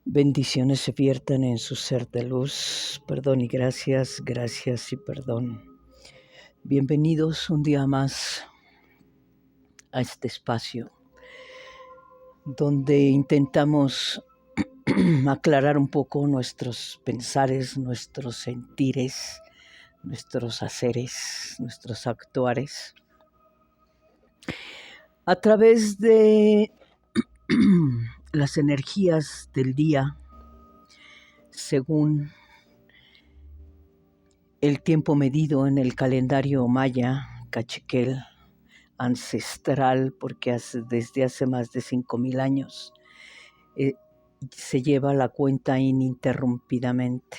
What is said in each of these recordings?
Bendiciones se viertan en su ser de luz. Perdón y gracias, gracias y perdón. Bienvenidos un día más a este espacio donde intentamos aclarar un poco nuestros pensares, nuestros sentires, nuestros haceres, nuestros actuares a través de las energías del día según el tiempo medido en el calendario maya, cachiquel, ancestral, porque desde hace más de 5,000 años se lleva la cuenta ininterrumpidamente.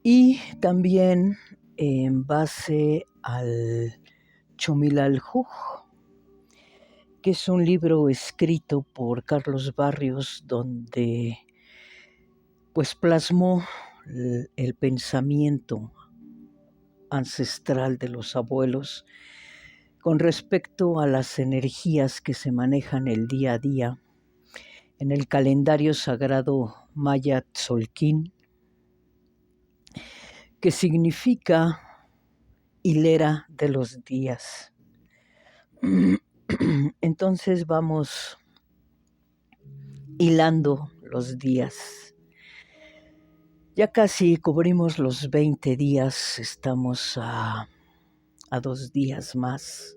Y también en base al Chomilaljuj, que es un libro escrito por Carlos Barrios, donde pues plasmó el pensamiento ancestral de los abuelos con respecto a las energías que se manejan el día a día en el calendario sagrado maya Tzolk'in, que significa hilera de los días. Entonces vamos hilando los días. Ya casi cubrimos los 20 días, estamos a 2 días más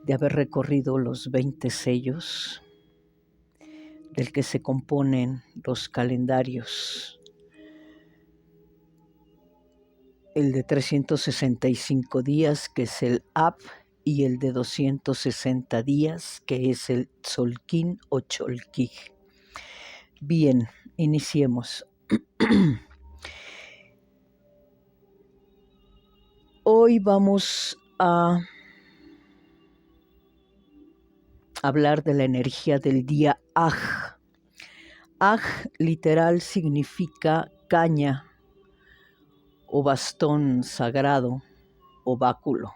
de haber recorrido los 20 sellos del que se componen los calendarios. El de 365 días, que es el Ab, y el de 260 días, que es el Tzolk'in o Cholquij. Bien, iniciemos. Hoy vamos a hablar de la energía del día Aj. Aj literal significa caña o bastón sagrado o báculo.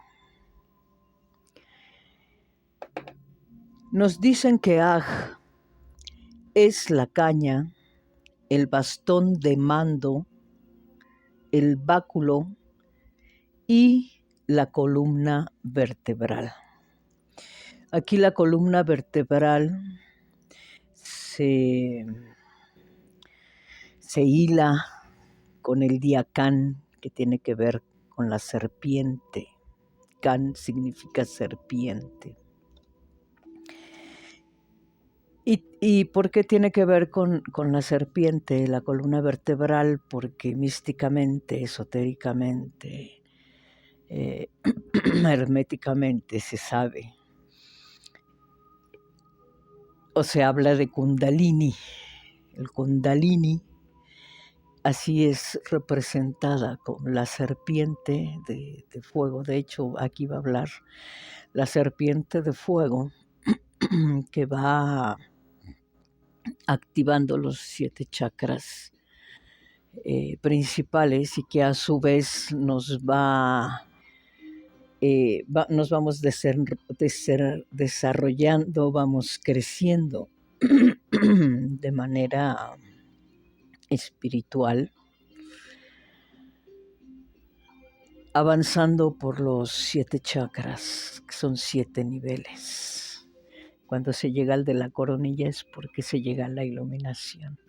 Nos dicen que Aj es la caña, el bastón de mando, el báculo y la columna vertebral. Aquí la columna vertebral se hila con el día Can, que tiene que ver con la serpiente. Can significa serpiente. ¿Y por qué tiene que ver con la serpiente, la columna vertebral? Porque místicamente, esotéricamente, herméticamente se sabe, o se habla de Kundalini. El Kundalini así es representada como la serpiente de fuego. De hecho, aquí va a hablar la serpiente de fuego que va activando los 7 chakras principales y que a su vez nos vamos desarrollando, vamos creciendo de manera espiritual, avanzando por los 7 chakras, que son 7 niveles. Cuando se llega al de la coronilla es porque se llega a la iluminación.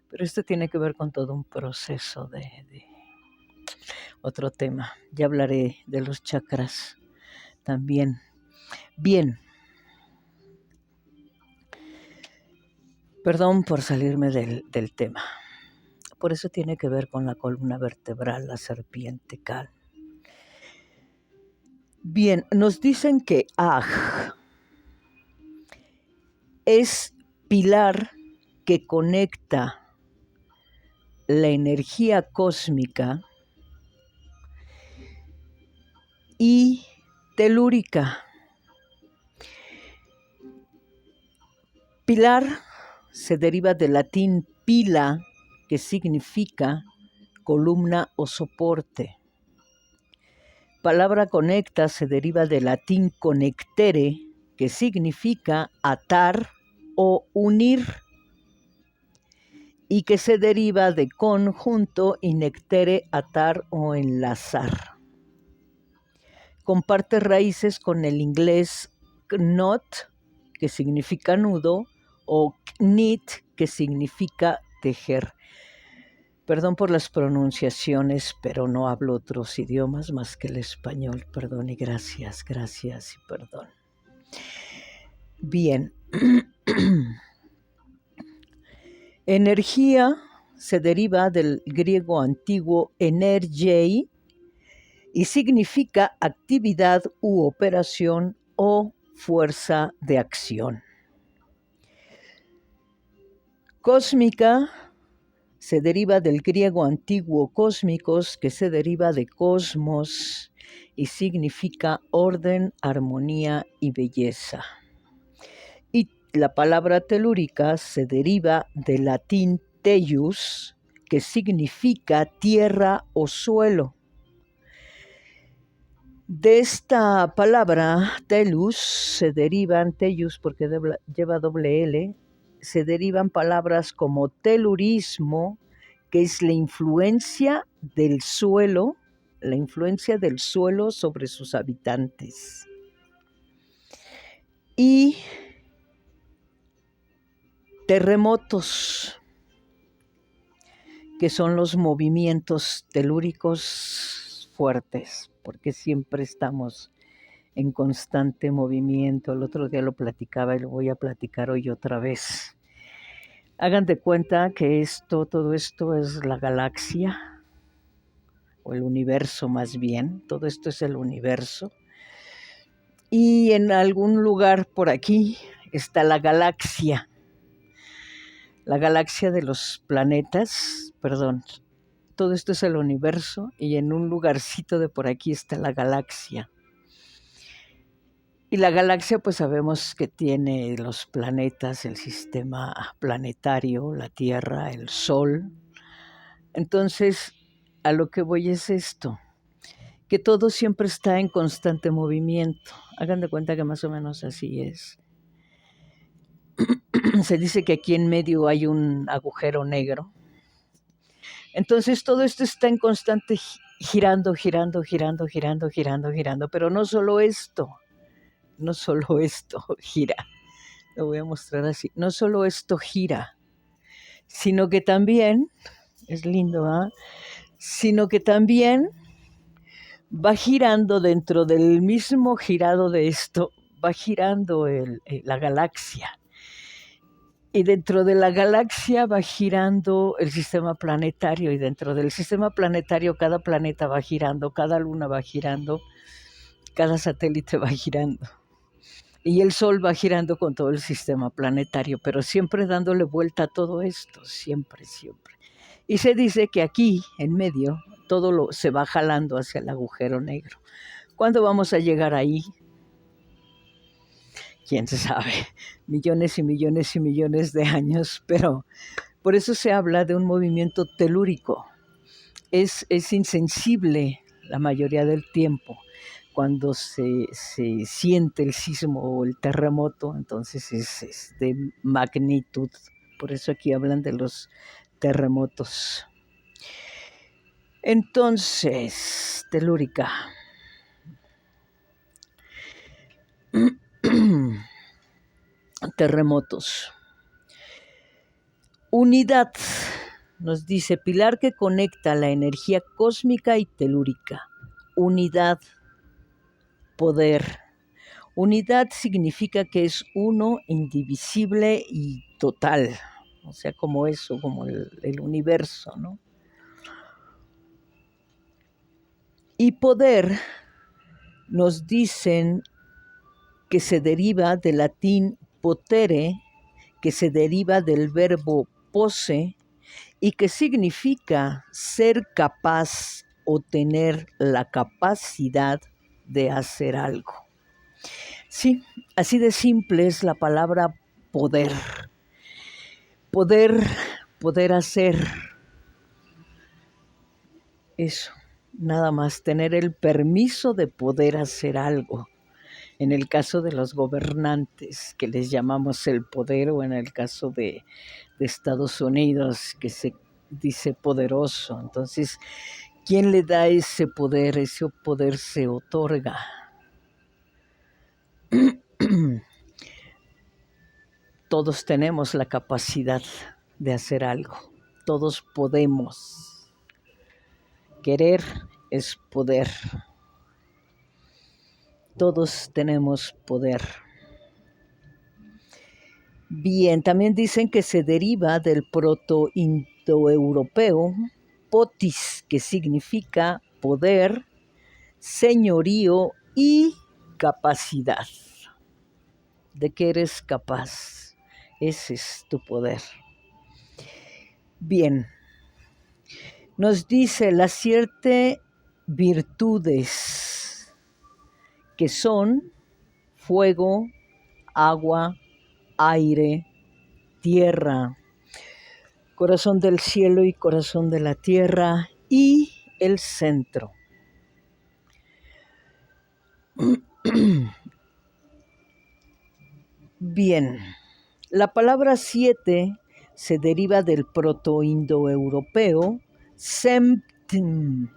Pero esto tiene que ver con todo un proceso de otro tema. Ya hablaré de los chakras también. Bien. Perdón por salirme del tema. Por eso tiene que ver con la columna vertebral, la serpiente Can. Bien, nos dicen que Aj es pilar que conecta la energía cósmica y telúrica. Pilar se deriva del latín pila, que significa columna o soporte. Palabra conecta se deriva del latín connectere, que significa atar o unir, y que se deriva de conjunto y nectere, atar o enlazar. Comparte raíces con el inglés knot, que significa nudo, o knit, que significa tejer. Perdón por las pronunciaciones, pero no hablo otros idiomas más que el español. Perdón y gracias, gracias y perdón. Bien. Energía se deriva del griego antiguo energei y significa actividad u operación o fuerza de acción. Cósmica se deriva del griego antiguo cósmicos, que se deriva de cosmos y significa orden, armonía y belleza. Y la palabra telúrica se deriva del latín tellus, que significa tierra o suelo. De esta palabra tellus se derivan, tellus porque lleva doble L, se derivan palabras como telurismo, que es la influencia del suelo sobre sus habitantes. Y terremotos, que son los movimientos telúricos fuertes, porque siempre estamos en constante movimiento. El otro día lo platicaba y lo voy a platicar hoy otra vez. Hagan de cuenta que todo esto es la galaxia, o el universo más bien. Todo esto es el universo. Y en algún lugar por aquí está la galaxia de los planetas, perdón. Todo esto es el universo y en un lugarcito de por aquí está la galaxia. Y la galaxia, pues sabemos que tiene los planetas, el sistema planetario, la Tierra, el Sol. Entonces, a lo que voy es esto, que todo siempre está en constante movimiento. Hagan de cuenta que más o menos así es. Se dice que aquí en medio hay un agujero negro. Entonces, todo esto está en constante girando, pero no solo esto gira. Lo voy a mostrar así. No solo esto gira, sino que también, es lindo, ¿eh? Sino que también va girando dentro del mismo girado de esto, va girando la galaxia. Y dentro de la galaxia va girando el sistema planetario, y dentro del sistema planetario cada planeta va girando, cada luna va girando, cada satélite va girando. Y el Sol va girando con todo el sistema planetario, pero siempre dándole vuelta a todo esto, siempre. Y se dice que aquí, en medio, todo se va jalando hacia el agujero negro. ¿Cuándo vamos a llegar ahí? Quién sabe, millones y millones y millones de años, pero por eso se habla de un movimiento telúrico. Es insensible la mayoría del tiempo. Cuando se siente el sismo o el terremoto, entonces es de magnitud. Por eso aquí hablan de los terremotos. Entonces, telúrica. Terremotos. Unidad, nos dice, pilar que conecta la energía cósmica y telúrica. Unidad, poder. Unidad significa que es uno, indivisible y total. O sea, como eso, como el universo, ¿no? Y poder, nos dicen que se deriva del latín potere, que se deriva del verbo posse y que significa ser capaz o tener la capacidad de hacer algo. Sí, así de simple es la palabra poder. Poder hacer eso, nada más, tener el permiso de poder hacer algo. En el caso de los gobernantes, que les llamamos el poder, o en el caso de Estados Unidos, que se dice poderoso. Entonces, ¿quién le da ese poder? Ese poder se otorga. Todos tenemos la capacidad de hacer algo. Todos podemos. Querer es poder. Todos tenemos poder. Bien, también dicen que se deriva del proto-indoeuropeo potis, que significa poder, señorío y capacidad. ¿De qué eres capaz? Ese es tu poder. Bien, nos dice las 7 virtudes, que son fuego, agua, aire, tierra, corazón del cielo y corazón de la tierra, y el centro. Bien, la palabra 7 se deriva del proto-indoeuropeo septim,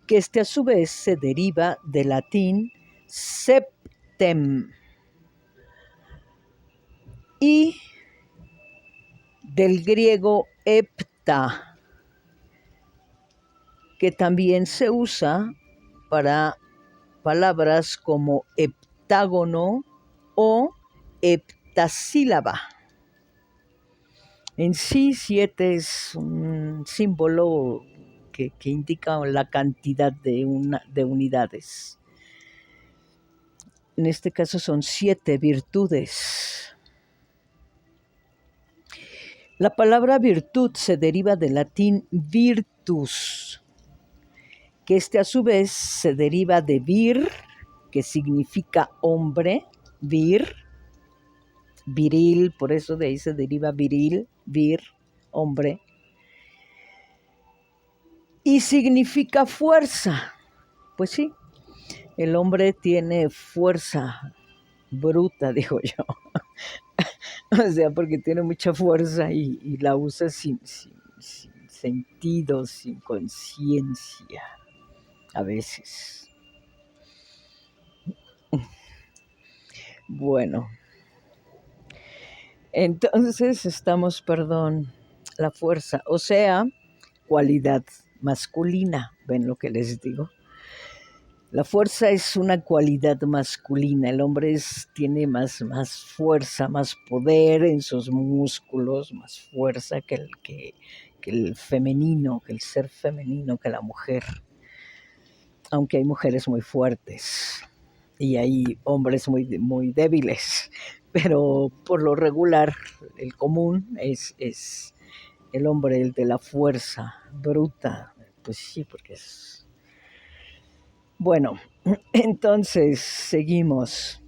que a su vez se deriva del latín septem y del griego hepta, que también se usa para palabras como heptágono o heptasílaba. En sí, 7 es un símbolo que indica la cantidad de unidades. En este caso son 7 virtudes. La palabra virtud se deriva del latín virtus, que a su vez se deriva de vir, que significa hombre, vir, viril, por eso de ahí se deriva viril, vir, hombre, y significa fuerza. Pues sí, el hombre tiene fuerza bruta, digo yo. O sea, porque tiene mucha fuerza y la usa sin sentido, sin conciencia, a veces. Bueno, entonces estamos, la fuerza, o sea, cualidad masculina. ¿Ven lo que les digo? La fuerza es una cualidad masculina. El hombre tiene más fuerza, más poder en sus músculos, más fuerza que el femenino, que el ser femenino, que la mujer. Aunque hay mujeres muy fuertes y hay hombres muy débiles, pero por lo regular el común es el hombre, el de la fuerza bruta. Pues sí, porque es... Bueno, entonces seguimos.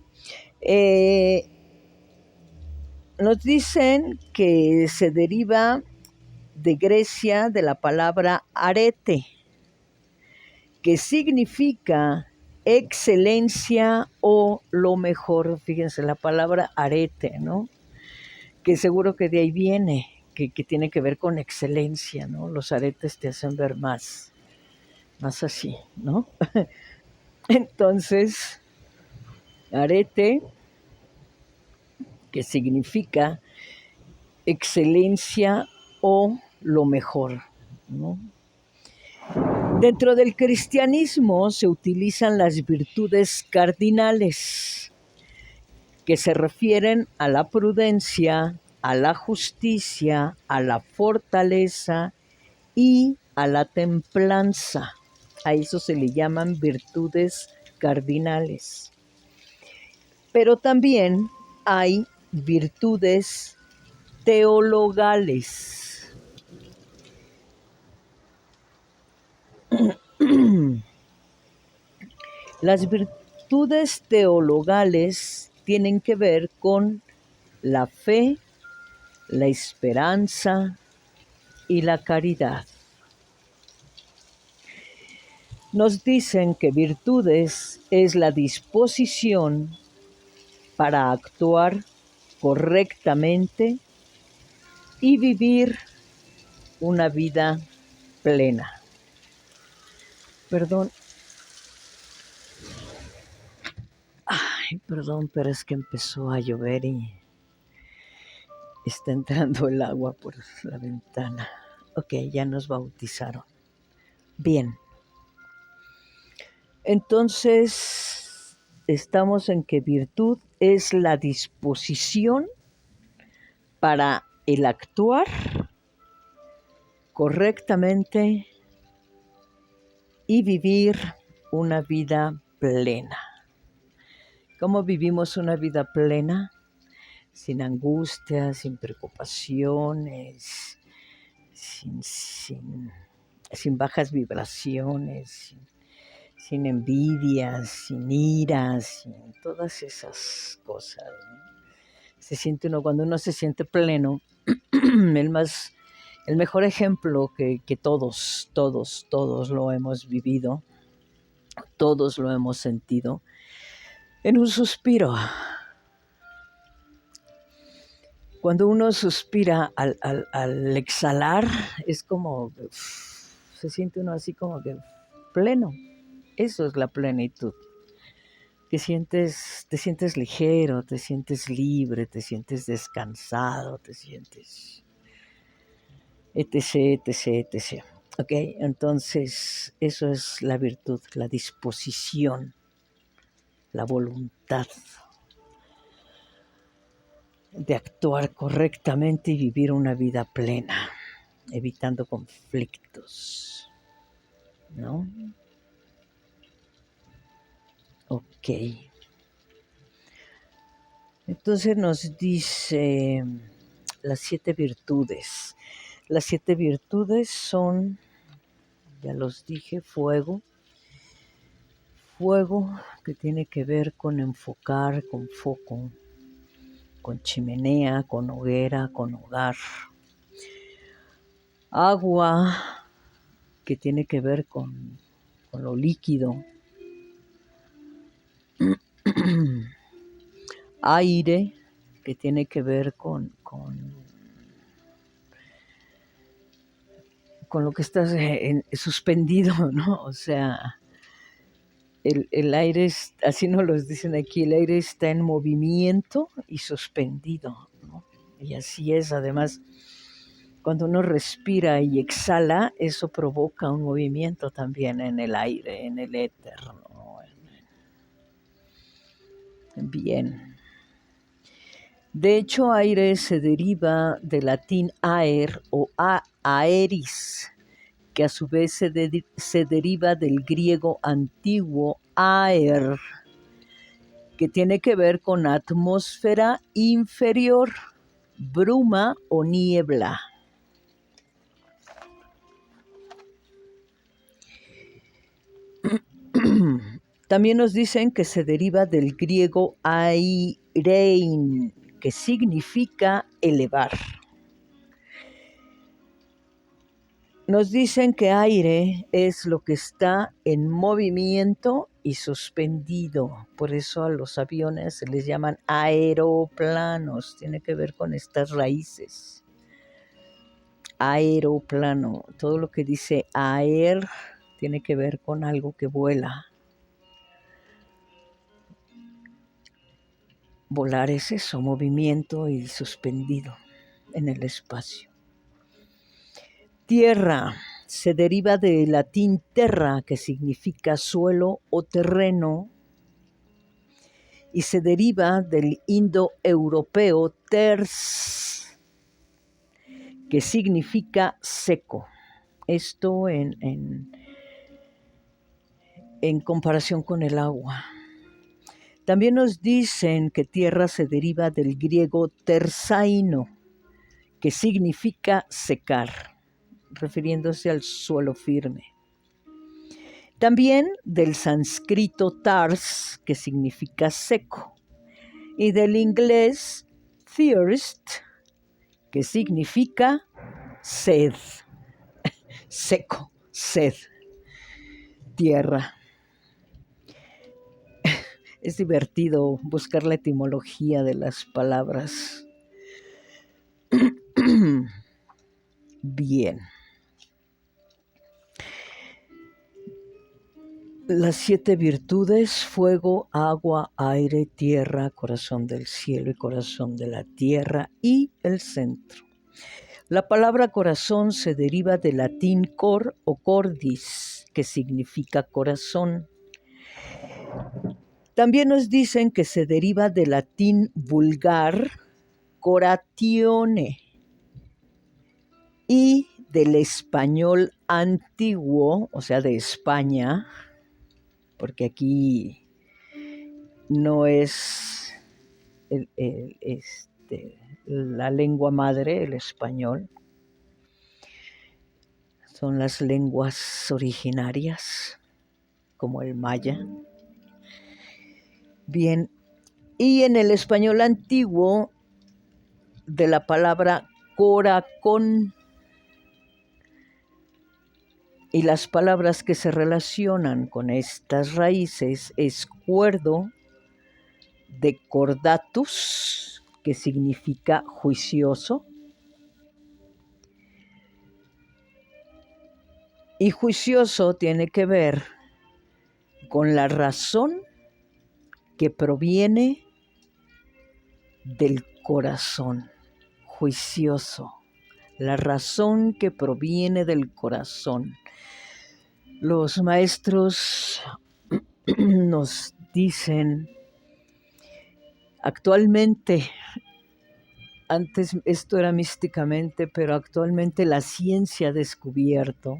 Nos dicen que se deriva de Grecia de la palabra arete, que significa excelencia o lo mejor. Fíjense, la palabra arete, ¿no? Que seguro que de ahí viene, que tiene que ver con excelencia, ¿no? Los aretes te hacen ver más así, ¿no? Entonces, arete, que significa excelencia o lo mejor, ¿no? Dentro del cristianismo se utilizan las virtudes cardinales, que se refieren a la prudencia, a la justicia, a la fortaleza y a la templanza. A eso se le llaman virtudes cardinales. Pero también hay virtudes teologales. Las virtudes teologales tienen que ver con la fe, la esperanza y la caridad. Nos dicen que virtudes es la disposición para actuar correctamente y vivir una vida plena. Perdón. Ay, perdón, pero es que empezó a llover y está entrando el agua por la ventana. Ok, ya nos bautizaron. Bien. Entonces, estamos en que virtud es la disposición para el actuar correctamente y vivir una vida plena. ¿Cómo vivimos una vida plena? Sin angustias, sin preocupaciones, sin bajas vibraciones, sin envidias, sin iras, sin todas esas cosas, ¿no? Se siente uno, cuando uno se siente pleno, el mejor ejemplo que todos lo hemos vivido, todos lo hemos sentido, en un suspiro. Cuando uno suspira al exhalar, es como, se siente uno así como que pleno. Eso es la plenitud. Te sientes ligero, te sientes libre, te sientes descansado, te sientes etc, etc, etc. ¿Ok? Entonces, eso es la virtud, la disposición, la voluntad de actuar correctamente y vivir una vida plena, evitando conflictos, ¿no? Ok. Entonces nos dice las 7 virtudes. Las 7 virtudes son, ya los dije, fuego, que tiene que ver con enfocar, con foco, con chimenea, con hoguera, con hogar. Agua, que tiene que ver con lo líquido. Aire, que tiene que ver con lo que está suspendido, ¿no? O sea, el aire, así nos lo dicen aquí, el aire está en movimiento y suspendido, ¿no? Y así es, además, cuando uno respira y exhala, eso provoca un movimiento también en el aire, en el éter, ¿no? Bien. De hecho, aire se deriva del latín aer o aeris, que a su vez se deriva del griego antiguo aer, que tiene que ver con atmósfera inferior, bruma o niebla. También nos dicen que se deriva del griego airein, que significa elevar. Nos dicen que aire es lo que está en movimiento y suspendido. Por eso a los aviones se les llaman aeroplanos. Tiene que ver con estas raíces. Aeroplano. Todo lo que dice aer tiene que ver con algo que vuela. Volar es eso, movimiento y suspendido en el espacio. Tierra se deriva del latín terra, que significa suelo o terreno, y se deriva del indoeuropeo ters, que significa seco. Esto en comparación con el agua. También nos dicen que tierra se deriva del griego tersaino, que significa secar, refiriéndose al suelo firme. También del sánscrito tars, que significa seco, y del inglés thirst, que significa sed, seco, sed. tierra. Es divertido buscar la etimología de las palabras. Bien. Las 7 virtudes: fuego, agua, aire, tierra, corazón del cielo y corazón de la tierra, y el centro. La palabra corazón se deriva del latín cor o cordis, que significa corazón. También nos dicen que se deriva del latín vulgar, coratione, y del español antiguo, o sea, de España, porque aquí no es la lengua madre, el español, son las lenguas originarias, como el maya. Bien, y en el español antiguo, de la palabra coracón, y las palabras que se relacionan con estas raíces es cuerdo, de cordatus, que significa juicioso, y juicioso tiene que ver con la razón que proviene del corazón. Juicioso, la razón que proviene del corazón. Los maestros nos dicen actualmente, antes esto era místicamente, pero actualmente la ciencia ha descubierto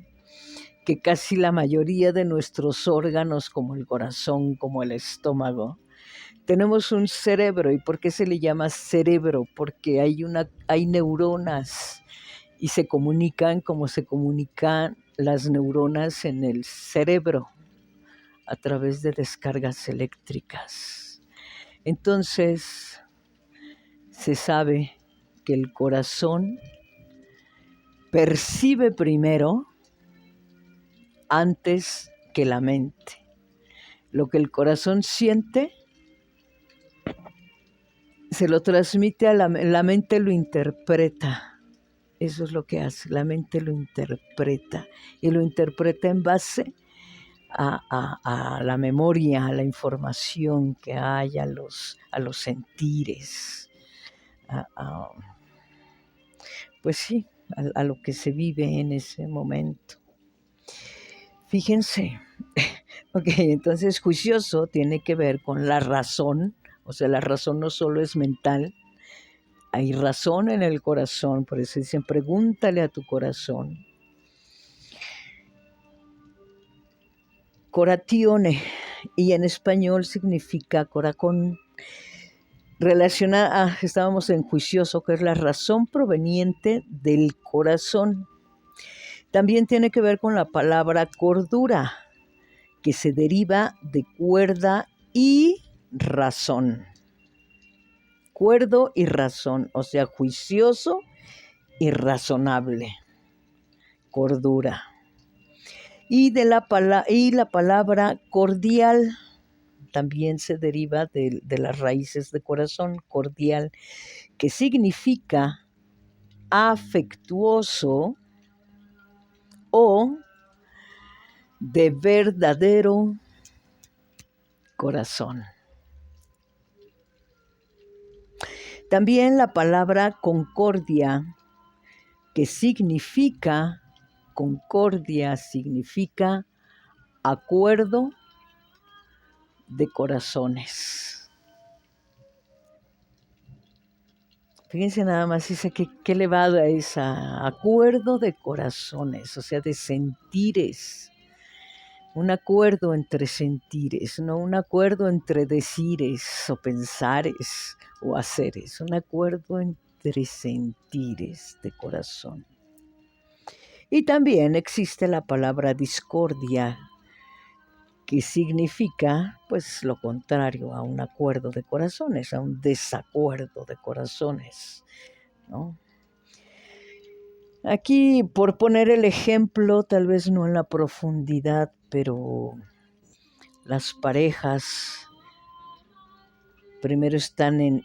que casi la mayoría de nuestros órganos, como el corazón, como el estómago, tenemos un cerebro. ¿Y por qué se le llama cerebro? Porque hay neuronas y se comunican como se comunican las neuronas en el cerebro, a través de descargas eléctricas. Entonces, se sabe que el corazón percibe primero antes que la mente. Lo que el corazón siente, se lo transmite a la mente, lo interpreta. Eso es lo que hace, la mente lo interpreta, y lo interpreta en base a la memoria, a la información que hay, a los sentires, pues sí, a lo que se vive en ese momento. Fíjense, ok, entonces juicioso tiene que ver con la razón, o sea, la razón no solo es mental, hay razón en el corazón, por eso dicen, pregúntale a tu corazón. Coratione, y en español significa coracón. Estábamos en juicioso, que es la razón proveniente del corazón. También tiene que ver con la palabra cordura, que se deriva de cuerda y razón. Cuerdo y razón, o sea, juicioso y razonable. Cordura. Y la palabra cordial también se deriva de las raíces de corazón, cordial, que significa afectuoso o de verdadero corazón. También la palabra concordia, que significa acuerdo de corazones. Fíjense nada más, dice que qué elevada es, acuerdo de corazones, o sea, de sentires. Un acuerdo entre sentires, no un acuerdo entre decires o pensares o haceres, un acuerdo entre sentires de corazón. Y también existe la palabra discordia, que significa, pues, lo contrario a un acuerdo de corazones, a un desacuerdo de corazones, ¿no? Aquí, por poner el ejemplo, tal vez no en la profundidad, pero las parejas primero están en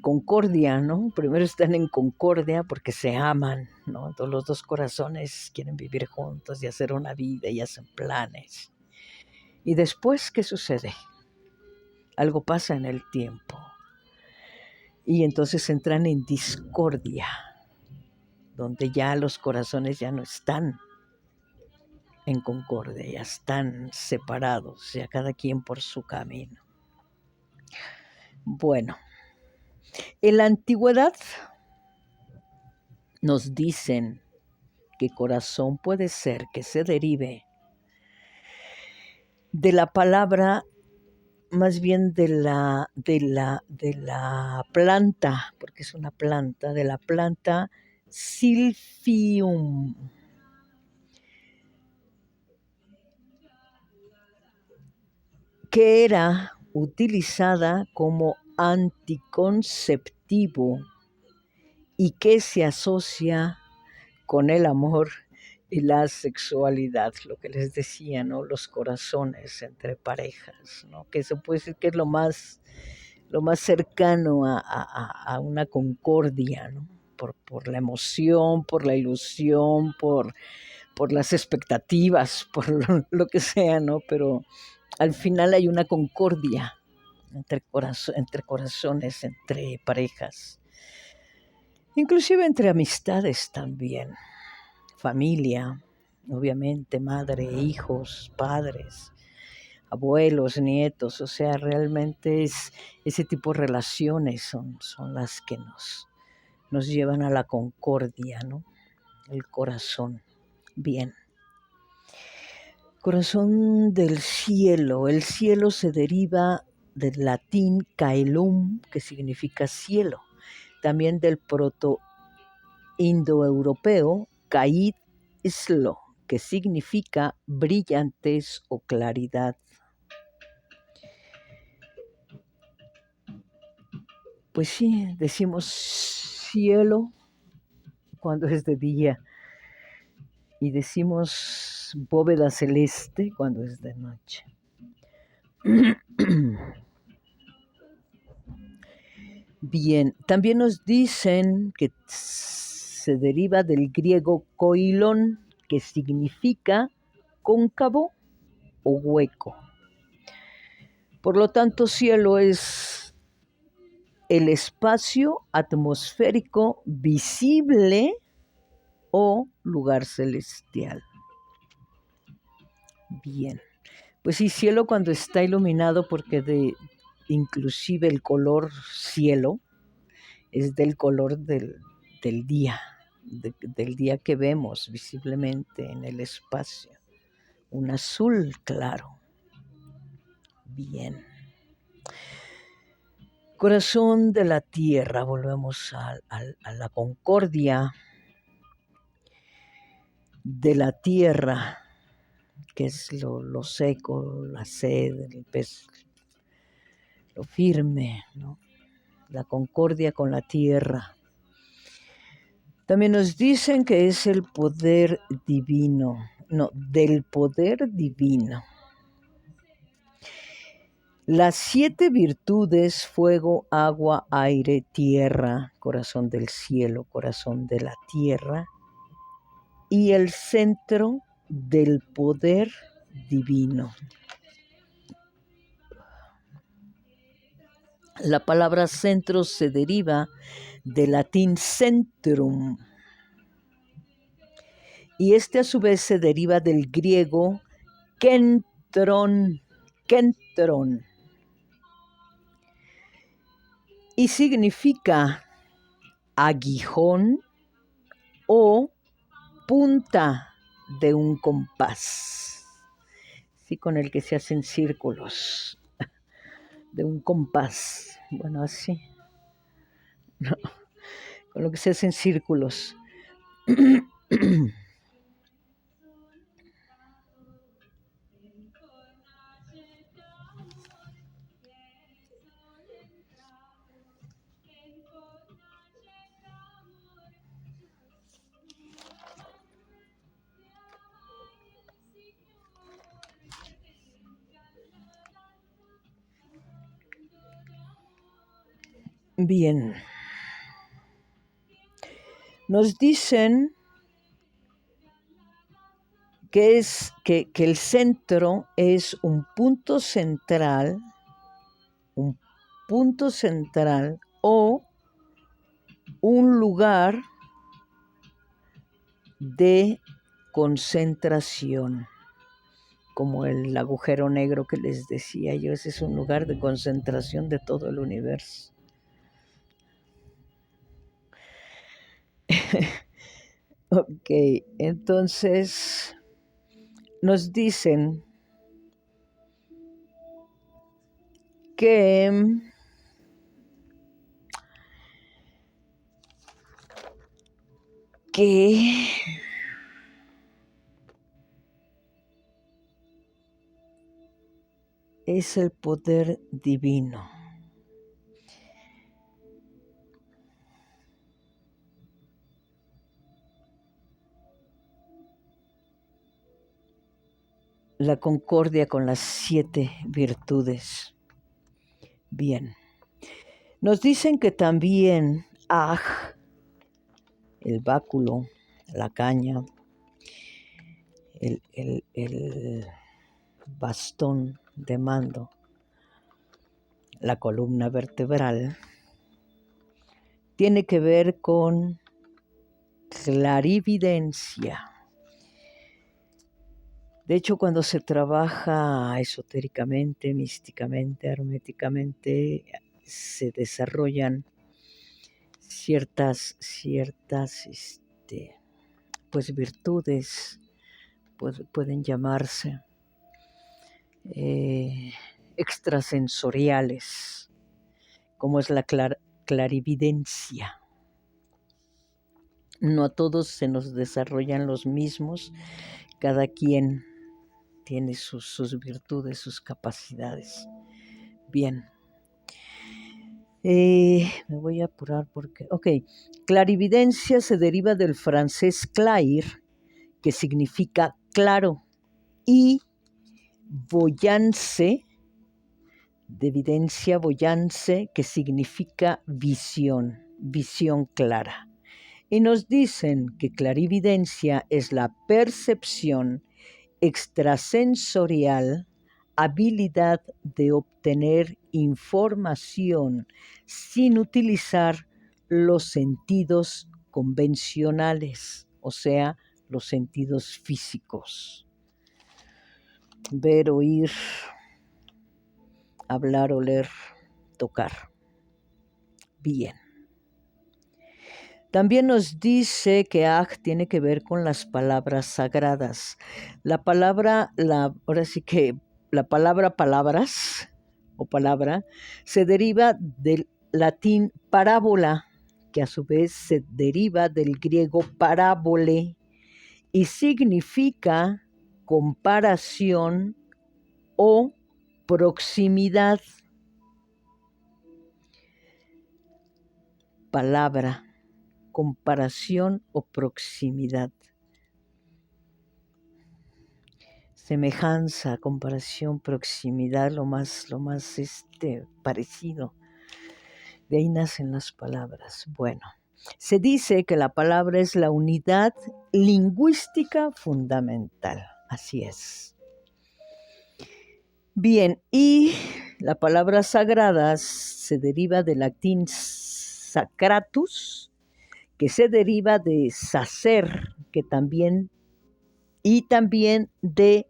concordia, ¿no? Primero están en concordia porque se aman, ¿no? Todos los dos corazones quieren vivir juntos y hacer una vida y hacen planes. Y después, ¿qué sucede? Algo pasa en el tiempo. Y entonces entran en discordia, donde ya los corazones ya no están en concordia, ya están separados, ya cada quien por su camino. Bueno, en la antigüedad nos dicen que corazón puede ser que se derive de la palabra, más bien de la planta, porque es una planta, de la planta Silphium, que era utilizada como anticonceptivo y que se asocia con el amor y la sexualidad, lo que les decía, ¿no? Los corazones entre parejas, ¿no? Que se puede decir que es lo más cercano a una concordia, ¿no? Por la emoción, por la ilusión, por las expectativas, por lo que sea, ¿no? Pero al final hay una concordia entre corazones, entre parejas, inclusive entre amistades también, familia, obviamente, madre, hijos, padres, abuelos, nietos, o sea, realmente es ese tipo de relaciones son las que nos llevan a la concordia, ¿no? El corazón. Bien. Corazón del cielo. El cielo se deriva del latín caelum, que significa cielo. También del proto-indoeuropeo caid islo, que significa brillantez o claridad. Pues sí, decimos cielo cuando es de día y decimos bóveda celeste cuando es de noche. Bien, también nos dicen que se deriva del griego koilon, que significa cóncavo o hueco. Por lo tanto, cielo es el espacio atmosférico visible o lugar celestial. Bien, pues sí, cielo cuando está iluminado, porque inclusive el color cielo es del color del día, del día que vemos visiblemente en el espacio, un azul claro. Bien. Corazón de la tierra, volvemos a la concordia de la tierra, que es lo seco, la sed, el pez, lo firme, ¿no? La concordia con la tierra. También nos dicen que es el poder divino, del poder divino. Las 7 virtudes, fuego, agua, aire, tierra, corazón del cielo, corazón de la tierra, y el centro del poder divino. La palabra centro se deriva del latín centrum, y este a su vez se deriva del griego kentron, y significa aguijón o punta de un compás, sí, con el que se hacen círculos, de un compás, bueno, así, no, con lo que se hacen círculos. Bien. Nos dicen que el centro es un punto central o un lugar de concentración, como el agujero negro que les decía yo. Ese es un lugar de concentración de todo el universo. Ok, entonces nos dicen que es el poder divino. La concordia con las 7 virtudes. Bien. Nos dicen que también el báculo, la caña, el bastón de mando, la columna vertebral, tiene que ver con clarividencia. De hecho, cuando se trabaja esotéricamente, místicamente, herméticamente, se desarrollan ciertas pues virtudes, pueden llamarse extrasensoriales, como es la clarividencia. No a todos se nos desarrollan los mismos, cada quien tiene sus virtudes, sus capacidades. Bien. Me voy a apurar porque... Ok, clarividencia se deriva del francés clair, que significa claro, y voyance, de evidencia voyance, que significa visión clara. Y nos dicen que clarividencia es la percepción extrasensorial, habilidad de obtener información sin utilizar los sentidos convencionales, o sea, los sentidos físicos. Ver, oír, hablar, oler, tocar. Bien. También nos dice que tiene que ver con las palabras sagradas. Ahora sí que la palabra palabras o palabra se deriva del latín parábola, que a su vez se deriva del griego parábole y significa comparación o proximidad. Palabra, comparación o proximidad. Semejanza, comparación, proximidad, lo más parecido. De ahí nacen las palabras. Bueno, se dice que la palabra es la unidad lingüística fundamental. Así es. Bien, y la palabra sagrada se deriva del latín sacratus, que se deriva de sacer, y también de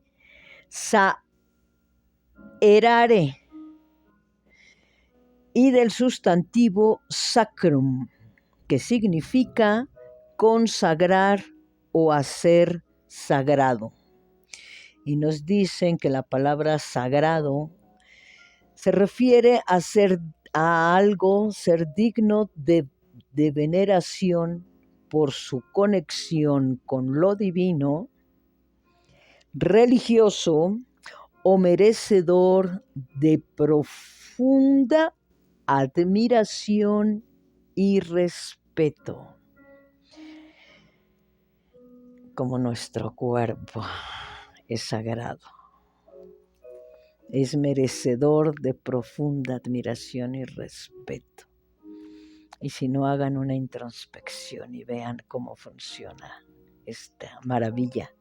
saerare, y del sustantivo sacrum, que significa consagrar o hacer sagrado. Y nos dicen que la palabra sagrado se refiere a algo, ser digno de veneración por su conexión con lo divino, religioso o merecedor de profunda admiración y respeto, como nuestro cuerpo es sagrado. Es merecedor de profunda admiración y respeto. Y si no, hagan una introspección y vean cómo funciona esta maravilla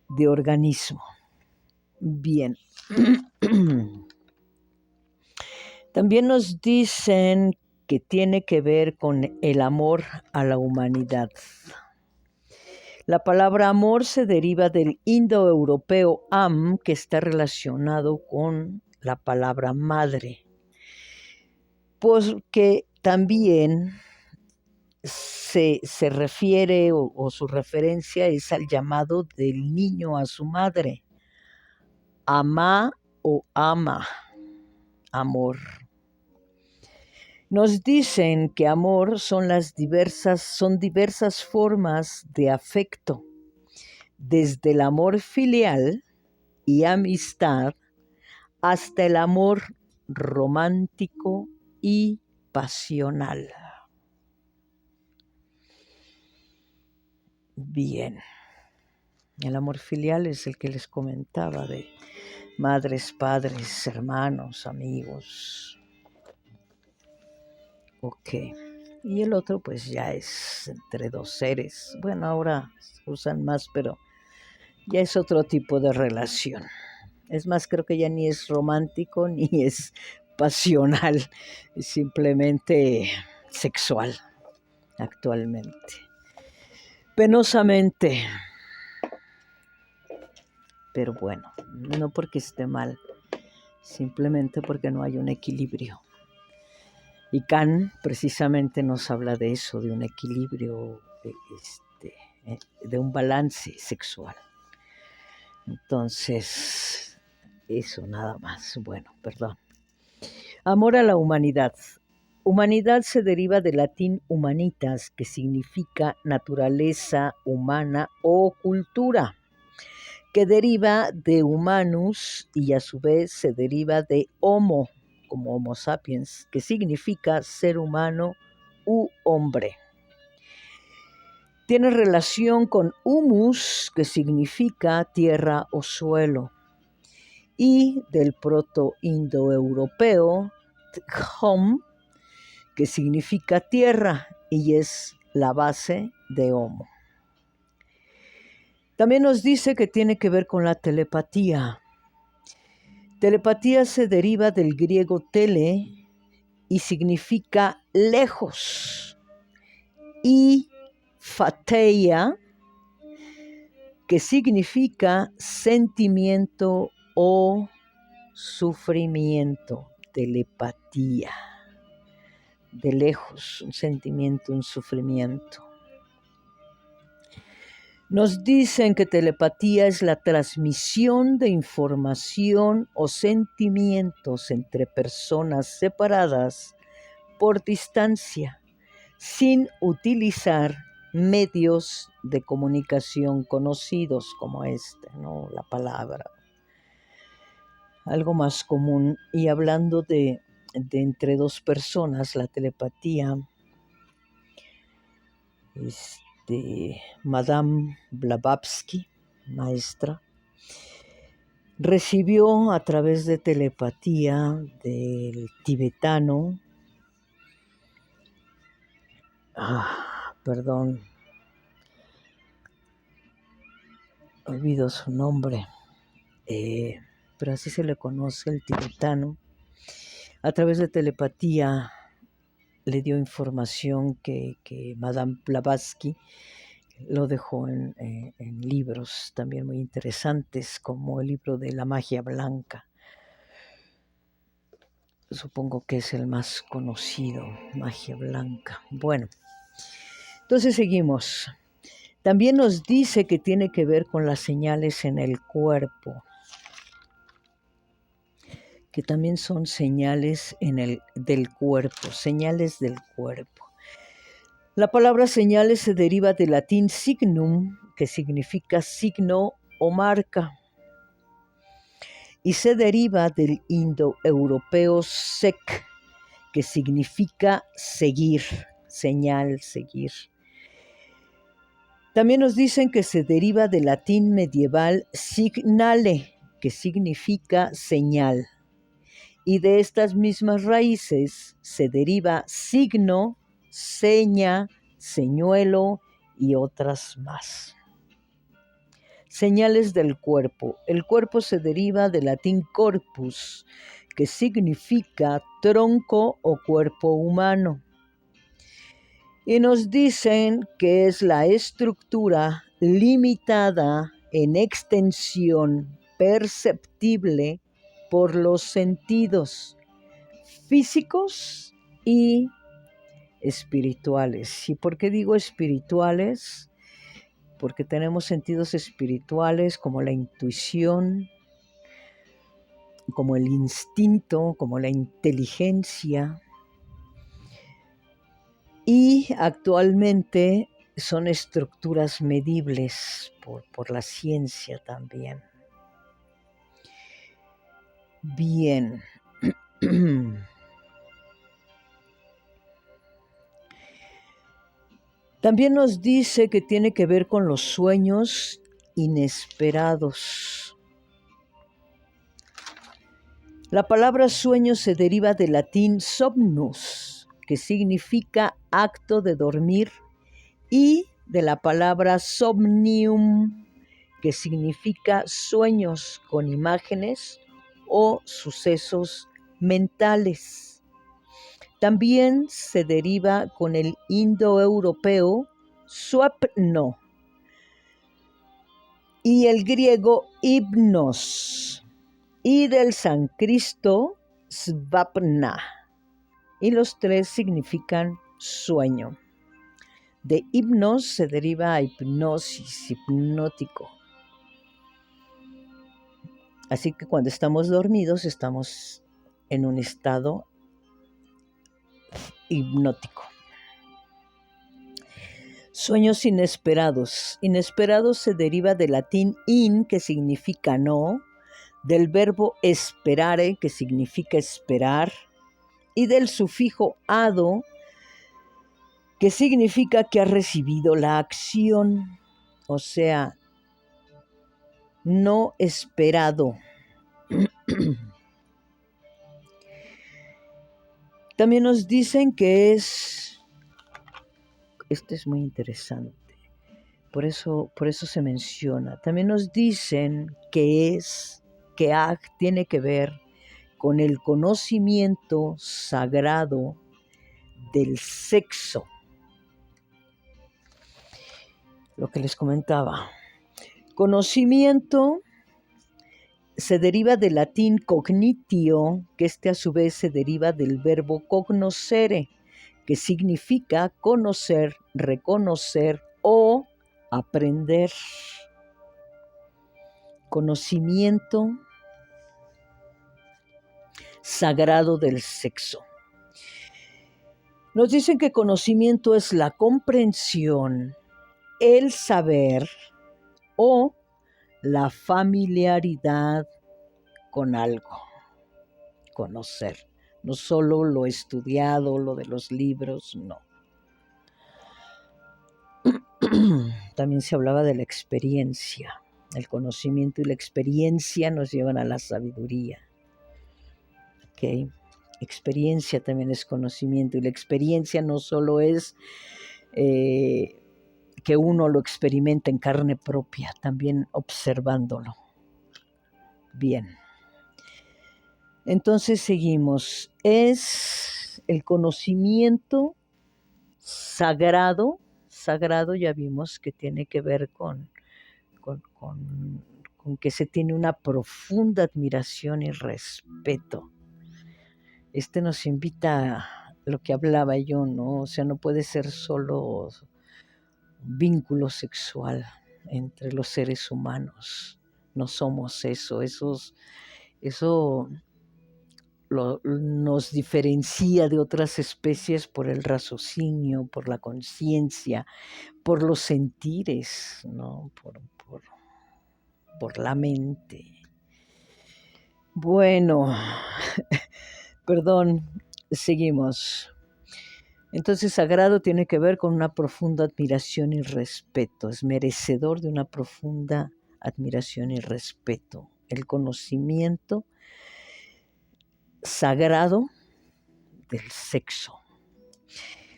de organismo. Bien. También nos dicen que tiene que ver con el amor a la humanidad. La palabra amor se deriva del indoeuropeo am, que está relacionado con la palabra madre, porque también se refiere o su referencia es al llamado del niño a su madre. Ama o ama, amor. Nos dicen que amor son diversas formas de afecto, desde el amor filial y amistad hasta el amor romántico y pasional. Bien, el amor filial es el que les comentaba, de madres, padres, hermanos, amigos. Ok. Y el otro pues ya es entre dos seres. Bueno, ahora se usan más, pero ya es otro tipo de relación. Es más, creo que ya ni es romántico ni es pasional, es simplemente sexual actualmente. Penosamente. Pero bueno, no porque esté mal, simplemente porque no hay un equilibrio. Y Kant precisamente nos habla de eso, de un equilibrio, de un balance sexual. Entonces, eso nada más. Bueno, perdón. Amor a la humanidad. Humanidad se deriva del latín humanitas, que significa naturaleza humana o cultura, que deriva de humanus y a su vez se deriva de homo, como Homo sapiens, que significa ser humano u hombre. Tiene relación con humus, que significa tierra o suelo, y del proto-indoeuropeo hom, que significa tierra y es la base de homo. También nos dice que tiene que ver con la telepatía. Telepatía se deriva del griego tele y significa lejos, y fateia, que significa sentimiento o sufrimiento. Telepatía, de lejos, un sentimiento, un sufrimiento. Nos dicen que telepatía es la transmisión de información o sentimientos entre personas separadas por distancia, sin utilizar medios de comunicación conocidos como ¿no? La palabra. Algo más común. Y hablando de entre dos personas, la telepatía, Madame Blavatsky, maestra, recibió a través de telepatía del tibetano, olvido su nombre, pero así se le conoce, el tibetano. A través de telepatía le dio información que Madame Blavatsky lo dejó en libros también muy interesantes, como el libro de la magia blanca. Supongo que es el más conocido, magia blanca. Bueno, entonces seguimos. También nos dice que tiene que ver con las señales en el cuerpo, que también son señales del cuerpo, señales del cuerpo. La palabra señales se deriva del latín signum, que significa signo o marca, y se deriva del indoeuropeo sec, que significa seguir, señal, seguir. También nos dicen que se deriva del latín medieval signale, que significa señal, Y de estas mismas raíces se deriva signo, seña, señuelo y otras más. Señales del cuerpo. El cuerpo se deriva del latín corpus, que significa tronco o cuerpo humano. Y nos dicen que es la estructura limitada en extensión perceptible por los sentidos físicos y espirituales. ¿Y por qué digo espirituales? Porque tenemos sentidos espirituales como la intuición, como el instinto, como la inteligencia. Y actualmente son estructuras medibles por la ciencia también. Bien. También nos dice que tiene que ver con los sueños inesperados. La palabra sueño se deriva del latín somnus, que significa acto de dormir, y de la palabra somnium, que significa sueños con imágenes o sucesos mentales. También se deriva con el indoeuropeo suapno y el griego hipnos, y del sánscrito svapna, y los tres significan sueño. De hipnos se deriva a hipnosis, hipnótico. Así que cuando estamos dormidos estamos en un estado hipnótico. Sueños inesperados. Inesperados se deriva del latín in, que significa no, del verbo esperare, que significa esperar, y del sufijo ado, que significa que ha recibido la acción, o sea, no esperado. También nos dicen que este es muy interesante, por eso se menciona. También nos dicen que tiene que ver con el conocimiento sagrado del sexo. Lo que les comentaba. Conocimiento se deriva del latín cognitio, que a su vez se deriva del verbo cognoscere, que significa conocer, reconocer o aprender. Conocimiento sagrado del sexo. Nos dicen que conocimiento es la comprensión, el saber o la familiaridad con algo. Conocer. No solo lo estudiado, lo de los libros, no. También se hablaba de la experiencia. El conocimiento y la experiencia nos llevan a la sabiduría. ¿Okay? Experiencia también es conocimiento, y la experiencia no solo es que uno lo experimenta en carne propia, también observándolo. Bien. Entonces seguimos. Es el conocimiento sagrado. Sagrado ya vimos que tiene que ver con que se tiene una profunda admiración y respeto. Nos invita a lo que hablaba yo, ¿no? O sea, no puede ser solo vínculo sexual entre los seres humanos. No somos eso. Eso nos diferencia de otras especies por el raciocinio, por la conciencia, por los sentires, ¿no? Por la mente. Bueno, perdón, seguimos. Entonces, sagrado tiene que ver con una profunda admiración y respeto. Es merecedor de una profunda admiración y respeto. El conocimiento sagrado del sexo.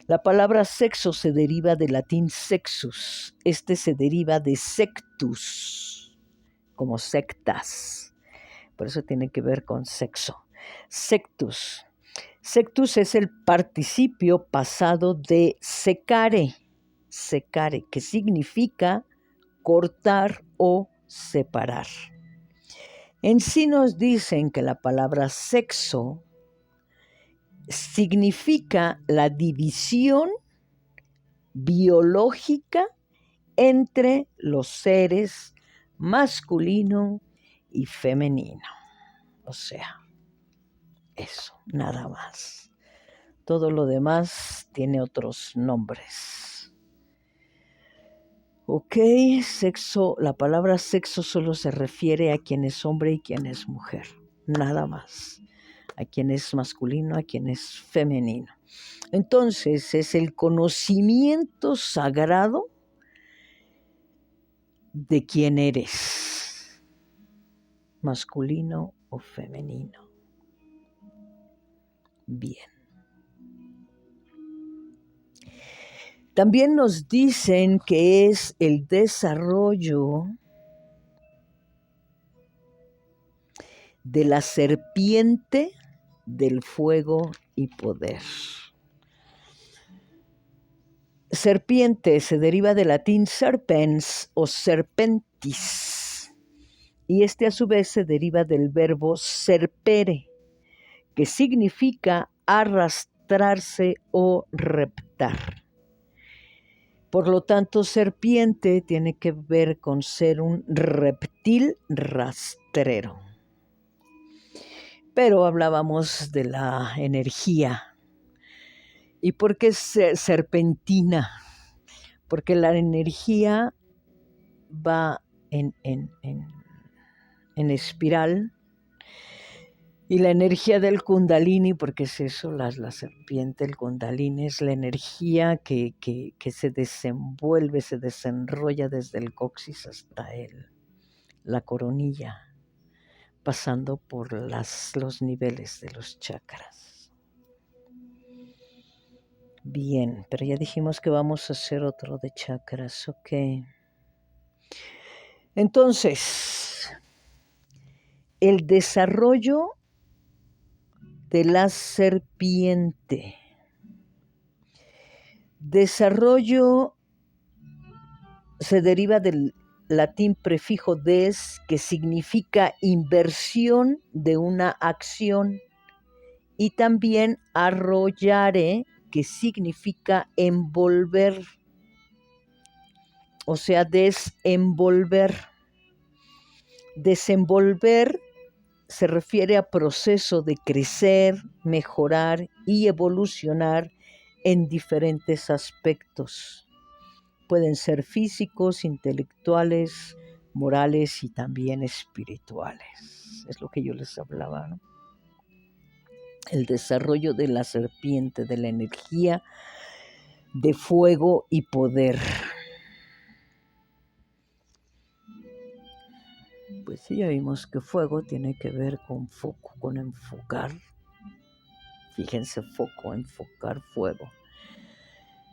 La palabra sexo se deriva del latín sexus. Este se deriva de sectus, como sectas. Por eso tiene que ver con sexo. Sectus. Sectus es el participio pasado de secare, secare, que significa cortar o separar. En sí nos dicen que la palabra sexo significa la división biológica entre los seres masculino y femenino. O sea, eso, nada más. Todo lo demás tiene otros nombres. Ok, sexo, la palabra sexo solo se refiere a quien es hombre y quien es mujer, nada más. A quien es masculino, a quien es femenino. Entonces es el conocimiento sagrado de quién eres, masculino o femenino. Bien. También nos dicen que es el desarrollo de la serpiente del fuego y poder. Serpiente se deriva del latín serpens o serpentis, y este a su vez se deriva del verbo serpere, que significa arrastrarse o reptar. Por lo tanto, serpiente tiene que ver con ser un reptil rastrero. Pero hablábamos de la energía. ¿Y por qué serpentina? Porque la energía va en espiral. Y la energía del kundalini, porque es eso, la serpiente, el kundalini, es la energía que se desenvuelve, se desenrolla desde el coxis hasta la coronilla, pasando por los niveles de los chakras. Bien, pero ya dijimos que vamos a hacer otro de chakras, ok. Entonces, el desarrollo de la serpiente. Desarrollo se deriva del latín prefijo des, que significa inversión de una acción, y también arrollare, que significa envolver, o sea, desenvolver. Desenvolver se refiere a proceso de crecer, mejorar y evolucionar en diferentes aspectos. Pueden ser físicos, intelectuales, morales y también espirituales. Es lo que yo les hablaba, ¿no? El desarrollo de la serpiente, de la energía de fuego y poder. Pues sí, ya vimos que fuego tiene que ver con foco, con enfocar. Fíjense, foco, enfocar, fuego.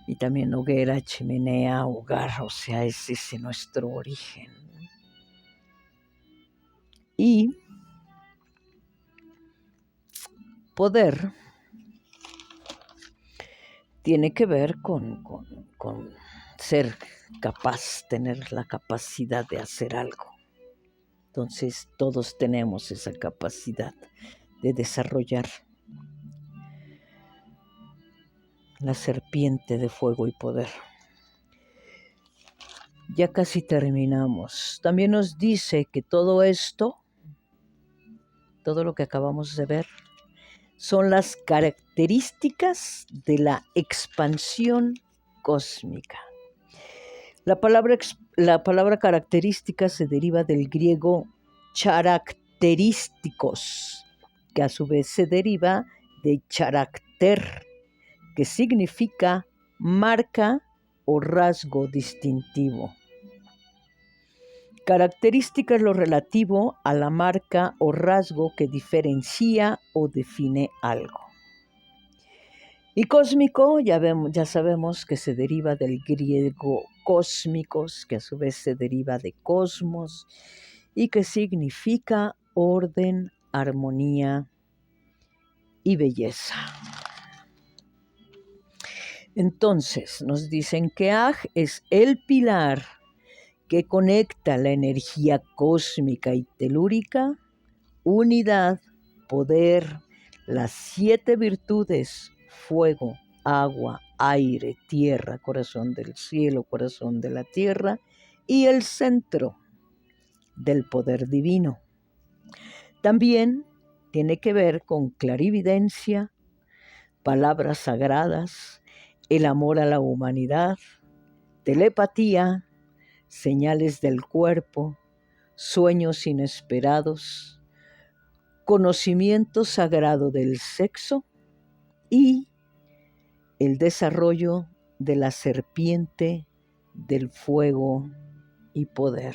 Y también hoguera, chimenea, hogar, o sea, ese es nuestro origen. Y poder tiene que ver con ser capaz, tener la capacidad de hacer algo. Entonces todos tenemos esa capacidad de desarrollar la serpiente de fuego y poder. Ya casi terminamos. También nos dice que todo esto, todo lo que acabamos de ver, son las características de la expansión cósmica. La palabra característica se deriva del griego characterísticos, que a su vez se deriva de carácter, que significa marca o rasgo distintivo. Característica es lo relativo a la marca o rasgo que diferencia o define algo. Y cósmico, ya sabemos que se deriva del griego cósmicos, que a su vez se deriva de cosmos, y que significa orden, armonía y belleza. Entonces, nos dicen que Aj es el pilar que conecta la energía cósmica y telúrica, unidad, poder, las 7 virtudes, fuego, agua, aire, tierra, corazón del cielo, corazón de la tierra, y el centro del poder divino. También tiene que ver con clarividencia, palabras sagradas, el amor a la humanidad, telepatía, señales del cuerpo, sueños inesperados, conocimiento sagrado del sexo y el desarrollo de la serpiente del fuego y poder.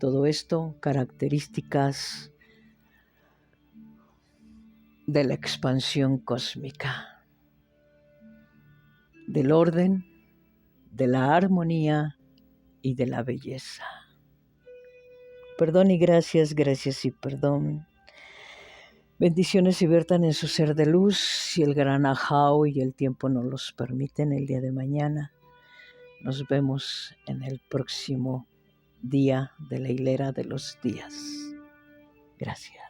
Todo esto características de la expansión cósmica, del orden, de la armonía y de la belleza. Perdón y gracias, gracias y perdón. Bendiciones y viertan en su ser de luz, si el gran ajao y el tiempo nos los permiten el día de mañana. Nos vemos en el próximo día de la hilera de los días. Gracias.